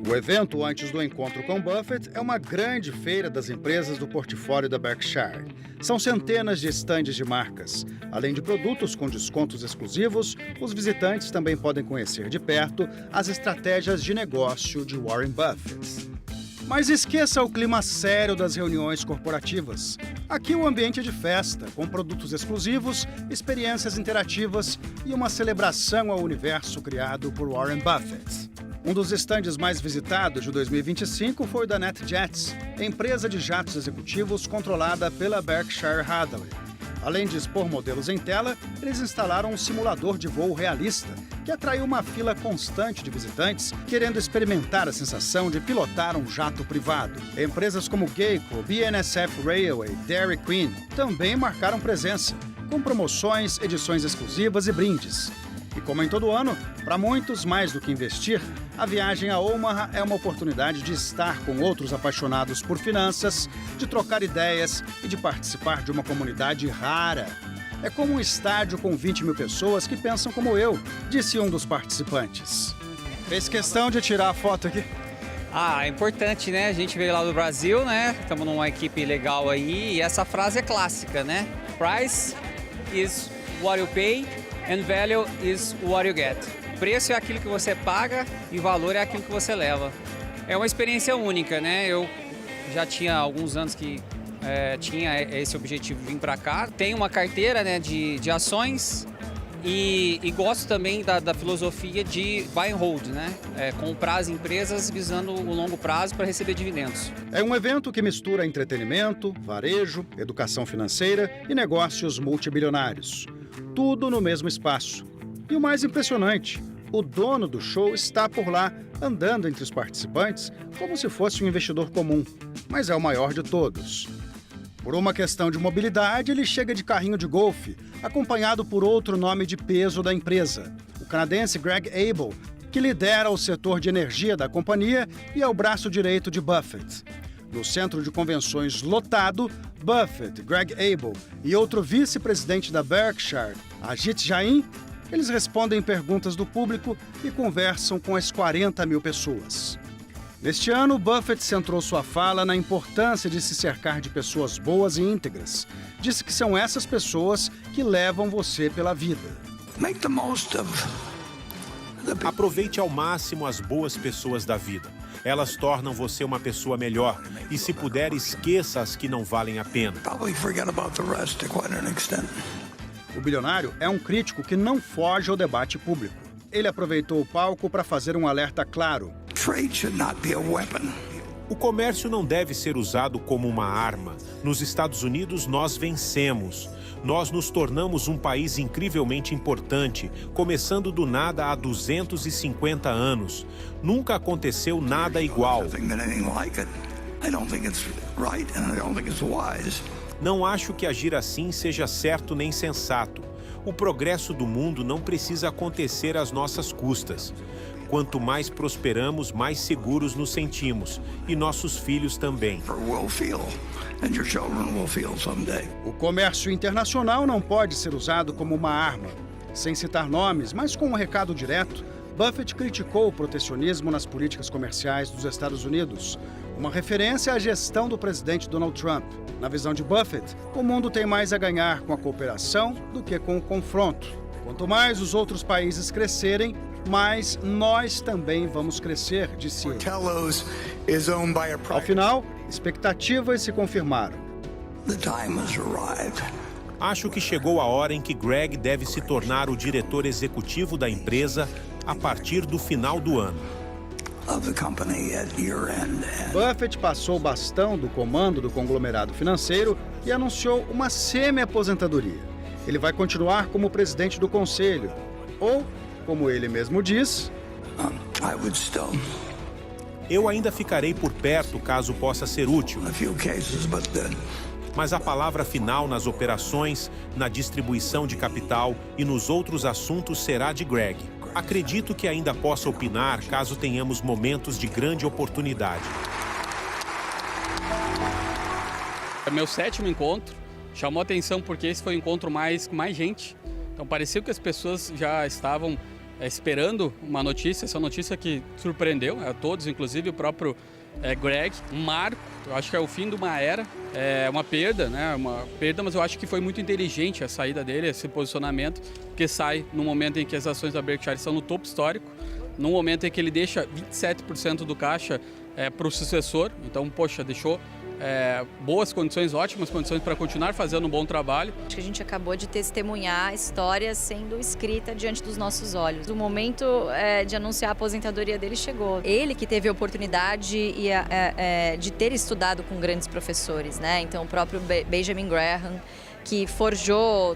Speaker 3: O evento antes do encontro com Buffett é uma grande feira das empresas do portfólio da Berkshire. São centenas de estandes de marcas. Além de produtos com descontos exclusivos, os visitantes também podem conhecer de perto as estratégias de negócio de Warren Buffett. Mas esqueça o clima sério das reuniões corporativas. Aqui o ambiente é de festa, com produtos exclusivos, experiências interativas e uma celebração ao universo criado por Warren Buffett. Um dos estandes mais visitados de 2025 foi o da NetJets, empresa de jatos executivos controlada pela Berkshire Hathaway. Além de expor modelos em tela, eles instalaram um simulador de voo realista, que atraiu uma fila constante de visitantes querendo experimentar a sensação de pilotar um jato privado. Empresas como Geico, BNSF Railway, Dairy Queen também marcaram presença, com promoções, edições exclusivas e brindes. E como em todo ano, para muitos, mais do que investir, a viagem a Omaha é uma oportunidade de estar com outros apaixonados por finanças, de trocar ideias e de participar de uma comunidade rara. É como um estádio com 20 mil pessoas que pensam como eu, disse um dos participantes. Fez questão de tirar a foto aqui.
Speaker 12: É importante, né? A gente veio lá do Brasil, né? Estamos numa equipe legal aí e essa frase é clássica, né? Price is what you pay and value is what you get. Preço é aquilo que você paga e valor é aquilo que você leva. É uma experiência única, né? Eu já tinha alguns anos que tinha esse objetivo de vir para cá. Tenho uma carteira, né, de ações e gosto também da filosofia de buy and hold, né? Comprar as empresas visando o longo prazo para receber dividendos.
Speaker 3: É um evento que mistura entretenimento, varejo, educação financeira e negócios multibilionários. Tudo no mesmo espaço. E o mais impressionante, o dono do show está por lá, andando entre os participantes como se fosse um investidor comum, mas é o maior de todos. Por uma questão de mobilidade, ele chega de carrinho de golfe, acompanhado por outro nome de peso da empresa, o canadense Greg Abel, que lidera o setor de energia da companhia e é o braço direito de Buffett. No centro de convenções lotado, Buffett, Greg Abel e outro vice-presidente da Berkshire, Ajit Jain, eles respondem perguntas do público e conversam com as 40 mil pessoas. Neste ano, Buffett centrou sua fala na importância de se cercar de pessoas boas e íntegras. Disse que são essas pessoas que levam você pela vida.
Speaker 1: Aproveite ao máximo as boas pessoas da vida. Elas tornam você uma pessoa melhor. E se puder, esqueça as que não valem a pena.
Speaker 3: O bilionário é um crítico que não foge ao debate público. Ele aproveitou o palco para fazer um alerta claro.
Speaker 1: O comércio não deve ser usado como uma arma. Nos Estados Unidos, nós vencemos. Nós nos tornamos um país incrivelmente importante, começando do nada há 250 anos. Nunca aconteceu nada igual. Não acho que agir assim seja certo nem sensato. O progresso do mundo não precisa acontecer às nossas custas. Quanto mais prosperamos, mais seguros nos sentimos. E nossos filhos também.
Speaker 3: O comércio internacional não pode ser usado como uma arma. Sem citar nomes, mas com um recado direto, Buffett criticou o protecionismo nas políticas comerciais dos Estados Unidos. Uma referência à gestão do presidente Donald Trump. Na visão de Buffett, o mundo tem mais a ganhar com a cooperação do que com o confronto. Quanto mais os outros países crescerem, mais nós também vamos crescer, disse ele. Ao final, expectativas se confirmaram.
Speaker 1: Acho que chegou a hora em que Greg deve se tornar o diretor executivo da empresa a partir do final do ano.
Speaker 3: Buffett passou o bastão do comando do conglomerado financeiro e anunciou uma semi-aposentadoria. Ele vai continuar como presidente do conselho, ou, como ele mesmo diz,
Speaker 1: eu ainda ficarei por perto caso possa ser útil. Mas a palavra final nas operações, na distribuição de capital e nos outros assuntos será de Greg. Acredito que ainda possa opinar caso tenhamos momentos de grande oportunidade.
Speaker 12: É meu 7º encontro. Chamou atenção porque esse foi o encontro com mais gente. Então parecia que as pessoas já estavam esperando uma notícia, essa notícia que surpreendeu a todos, inclusive o próprio Greg. Um marco, eu acho que é o fim de uma era, é uma perda, né? Uma perda, mas eu acho que foi muito inteligente a saída dele, esse posicionamento, porque sai no momento em que as ações da Berkshire estão no topo histórico, no momento em que ele deixa 27% do caixa para o sucessor. Então, poxa, deixou boas condições, ótimas condições para continuar fazendo um bom trabalho.
Speaker 6: Acho que a gente acabou de testemunhar a história sendo escrita diante dos nossos olhos. O momento de anunciar a aposentadoria dele chegou. Ele que teve a oportunidade de ter estudado com grandes professores, né? Então o próprio Benjamin Graham, que forjou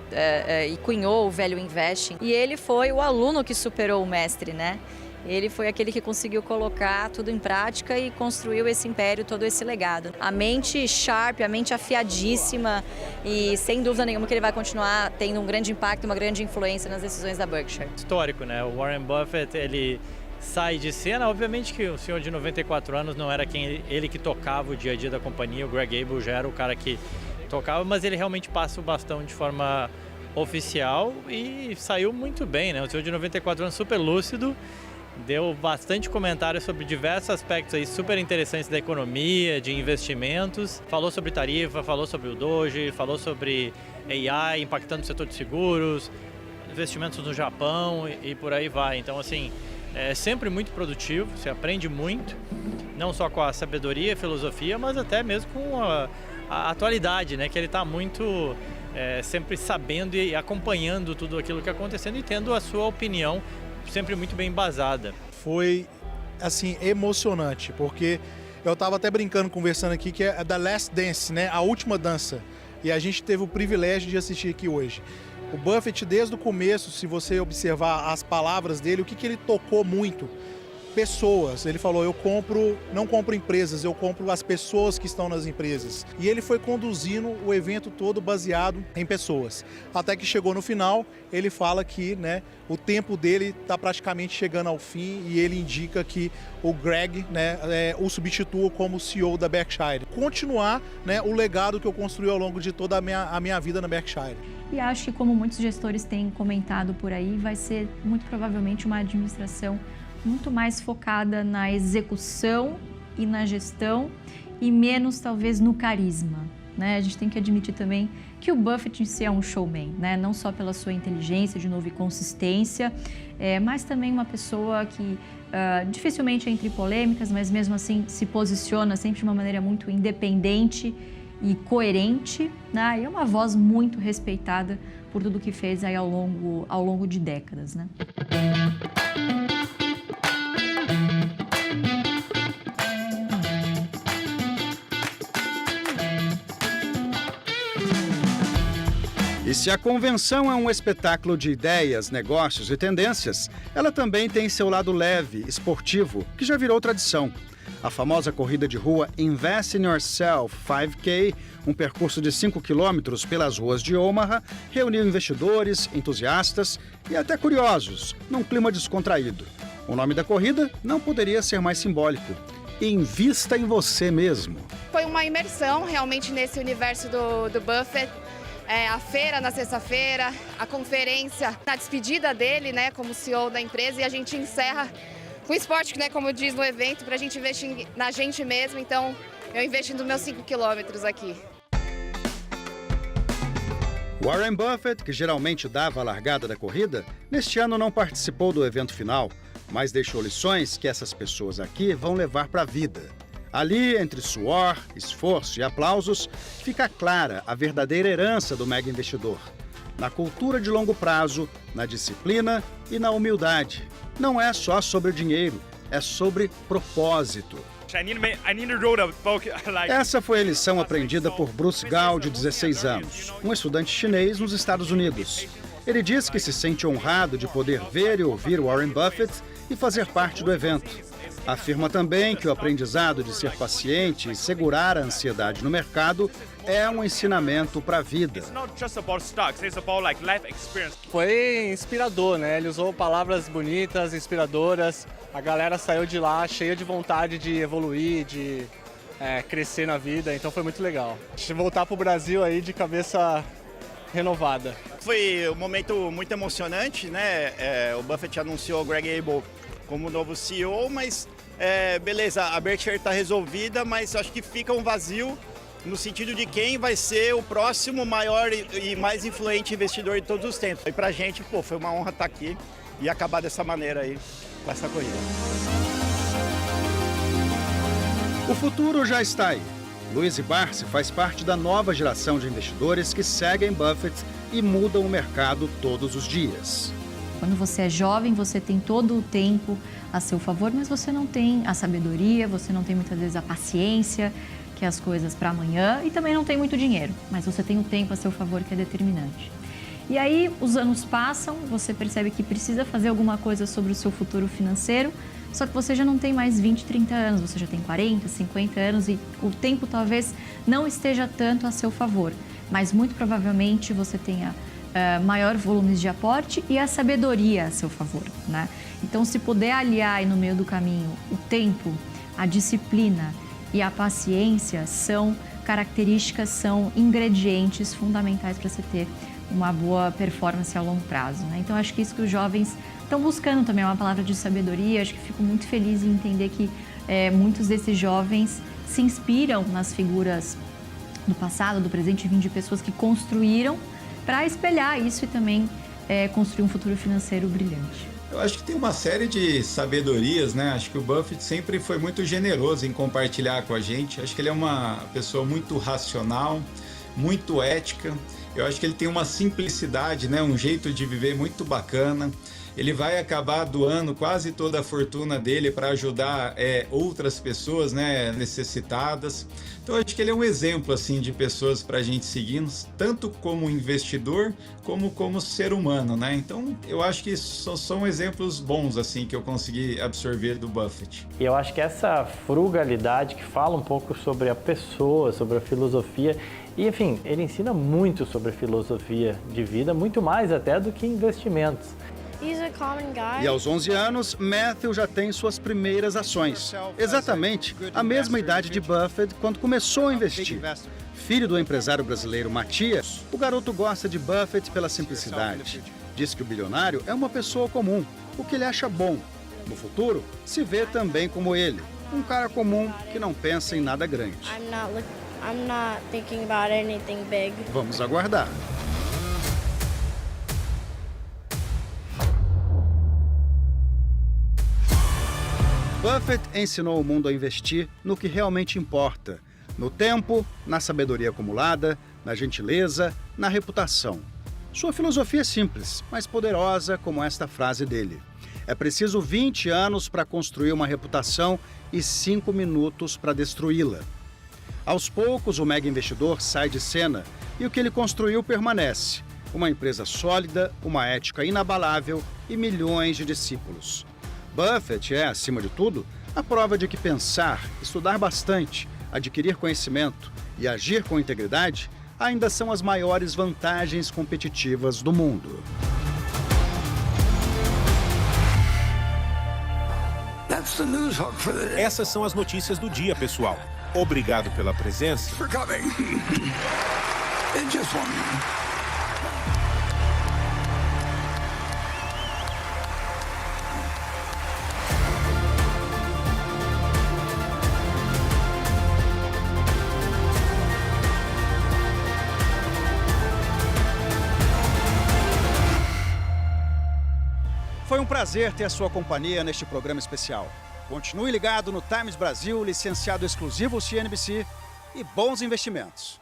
Speaker 6: e cunhou o Value Investing, e ele foi o aluno que superou o mestre, né? Ele foi aquele que conseguiu colocar tudo em prática e construiu esse império, todo esse legado. A mente sharp, a mente afiadíssima, e sem dúvida nenhuma que ele vai continuar tendo um grande impacto, uma grande influência nas decisões da Berkshire.
Speaker 8: Histórico, né? O Warren Buffett, ele sai de cena. Obviamente que o senhor de 94 anos não era ele que tocava o dia a dia da companhia, o Greg Abel já era o cara que tocava, mas ele realmente passa o bastão de forma oficial e saiu muito bem, né? O senhor de 94 anos super lúcido, deu bastante comentário sobre diversos aspectos aí super interessantes da economia, de investimentos. Falou sobre tarifa, falou sobre o Doge, falou sobre AI impactando o setor de seguros, investimentos no Japão e por aí vai. Então, assim, é sempre muito produtivo, você aprende muito, não só com a sabedoria e filosofia, mas até mesmo com a atualidade, né? Que ele está muito sempre sabendo e acompanhando tudo aquilo que está acontecendo e tendo a sua opinião sempre muito bem embasada.
Speaker 13: Foi, assim, emocionante, porque eu estava até brincando, conversando aqui, que é The Last Dance, né? A última dança. E a gente teve o privilégio de assistir aqui hoje. O Buffett, desde o começo, se você observar as palavras dele, o que ele tocou muito? Pessoas. Ele falou, não compro empresas, eu compro as pessoas que estão nas empresas. E ele foi conduzindo o evento todo baseado em pessoas. Até que chegou no final, ele fala que, né, o tempo dele está praticamente chegando ao fim e ele indica que o Greg, né, o substitua como CEO da Berkshire. Continuar, né, o legado que eu construí ao longo de toda a minha vida na Berkshire.
Speaker 11: E acho que, como muitos gestores têm comentado por aí, vai ser muito provavelmente uma administração muito mais focada na execução e na gestão e menos, talvez, no carisma, né? A gente tem que admitir também que o Buffett em si é um showman, né? Não só pela sua inteligência, de novo, e consistência, mas também uma pessoa que dificilmente entra em polêmicas, mas mesmo assim se posiciona sempre de uma maneira muito independente e coerente, né? E é uma voz muito respeitada por tudo que fez aí ao longo de décadas, né?
Speaker 3: E se a convenção é um espetáculo de ideias, negócios e tendências, ela também tem seu lado leve, esportivo, que já virou tradição. A famosa corrida de rua Invest in Yourself 5K, um percurso de 5 quilômetros pelas ruas de Omaha, reuniu investidores, entusiastas e até curiosos, num clima descontraído. O nome da corrida não poderia ser mais simbólico. Invista em você mesmo.
Speaker 14: Foi uma imersão realmente nesse universo do Buffett. A feira na sexta-feira, a conferência, a despedida dele, né, como CEO da empresa, e a gente encerra com esporte, né, como diz no evento, para a gente investir na gente mesmo. Então, eu investi nos meus 5 quilômetros aqui.
Speaker 3: Warren Buffett, que geralmente dava a largada da corrida, neste ano não participou do evento final, mas deixou lições que essas pessoas aqui vão levar para a vida. Ali, entre suor, esforço e aplausos, fica clara a verdadeira herança do mega investidor. Na cultura de longo prazo, na disciplina e na humildade. Não é só sobre dinheiro, é sobre propósito. Essa foi a lição aprendida por Bruce Gao, de 16 anos, um estudante chinês nos Estados Unidos. Ele diz que se sente honrado de poder ver e ouvir Warren Buffett e fazer parte do evento. Afirma também que o aprendizado de ser paciente e segurar a ansiedade no mercado é um ensinamento para a vida.
Speaker 15: Foi inspirador, né? Ele usou palavras bonitas, inspiradoras. A galera saiu de lá cheia de vontade de evoluir, de crescer na vida. Então foi muito legal. Voltar para o Brasil aí de cabeça renovada.
Speaker 16: Foi um momento muito emocionante, né? O Buffett anunciou o Greg Abel como novo CEO, mas beleza, a Berkshire está resolvida, mas acho que fica um vazio no sentido de quem vai ser o próximo maior e mais influente investidor de todos os tempos. E pra gente, foi uma honra estar aqui e acabar dessa maneira aí com essa corrida.
Speaker 3: O futuro já está aí. Luiz Barsi faz parte da nova geração de investidores que seguem Buffett e mudam o mercado todos os dias.
Speaker 11: Quando você é jovem, você tem todo o tempo a seu favor, mas você não tem a sabedoria, você não tem muitas vezes a paciência, que é as coisas para amanhã, e também não tem muito dinheiro, mas você tem o tempo a seu favor, que é determinante. E aí, os anos passam, você percebe que precisa fazer alguma coisa sobre o seu futuro financeiro, só que você já não tem mais 20, 30 anos, você já tem 40, 50 anos e o tempo talvez não esteja tanto a seu favor, mas muito provavelmente você tenha maior volumes de aporte e a sabedoria a seu favor, né? Então, se puder aliar aí no meio do caminho o tempo, a disciplina e a paciência são características, são ingredientes fundamentais para você ter uma boa performance a longo prazo, né? Então, acho que isso que os jovens estão buscando também é uma palavra de sabedoria. Acho que fico muito feliz em entender que muitos desses jovens se inspiram nas figuras do passado, do presente e vim de pessoas que construíram para espelhar isso e também construir um futuro financeiro brilhante.
Speaker 10: Eu acho que tem uma série de sabedorias, né? Acho que o Buffett sempre foi muito generoso em compartilhar com a gente. Acho que ele é uma pessoa muito racional, muito ética. Eu acho que ele tem uma simplicidade, né? Um jeito de viver muito bacana. Ele vai acabar doando quase toda a fortuna dele para ajudar outras pessoas, né, necessitadas. Então, acho que ele é um exemplo assim, de pessoas para a gente seguir, tanto como investidor, como ser humano, né? Então, eu acho que são exemplos bons assim, que eu consegui absorver do Buffett.
Speaker 9: E eu acho que essa frugalidade que fala um pouco sobre a pessoa, sobre a filosofia, e enfim, ele ensina muito sobre filosofia de vida, muito mais até do que investimentos.
Speaker 3: E aos 11 anos, Matthew já tem suas primeiras ações. Exatamente a mesma idade de Buffett quando começou a investir. Filho do empresário brasileiro Matias, o garoto gosta de Buffett pela simplicidade. Diz que o bilionário é uma pessoa comum, o que ele acha bom. No futuro, se vê também como ele, um cara comum que não pensa em nada grande.
Speaker 17: I'm not thinking about anything big.
Speaker 3: Vamos aguardar. Buffett ensinou o mundo a investir no que realmente importa, no tempo, na sabedoria acumulada, na gentileza, na reputação. Sua filosofia é simples, mas poderosa, como esta frase dele. É preciso 20 anos para construir uma reputação e 5 minutos para destruí-la. Aos poucos, o mega investidor sai de cena e o que ele construiu permanece. Uma empresa sólida, uma ética inabalável e milhões de discípulos. Buffett é, acima de tudo, a prova de que pensar, estudar bastante, adquirir conhecimento e agir com integridade ainda são as maiores vantagens competitivas do mundo.
Speaker 1: Essas são as notícias do dia, pessoal. Obrigado pela presença.
Speaker 3: Foi um prazer ter a sua companhia neste programa especial. Continue ligado no Times Brasil, licenciado exclusivo CNBC, e bons investimentos.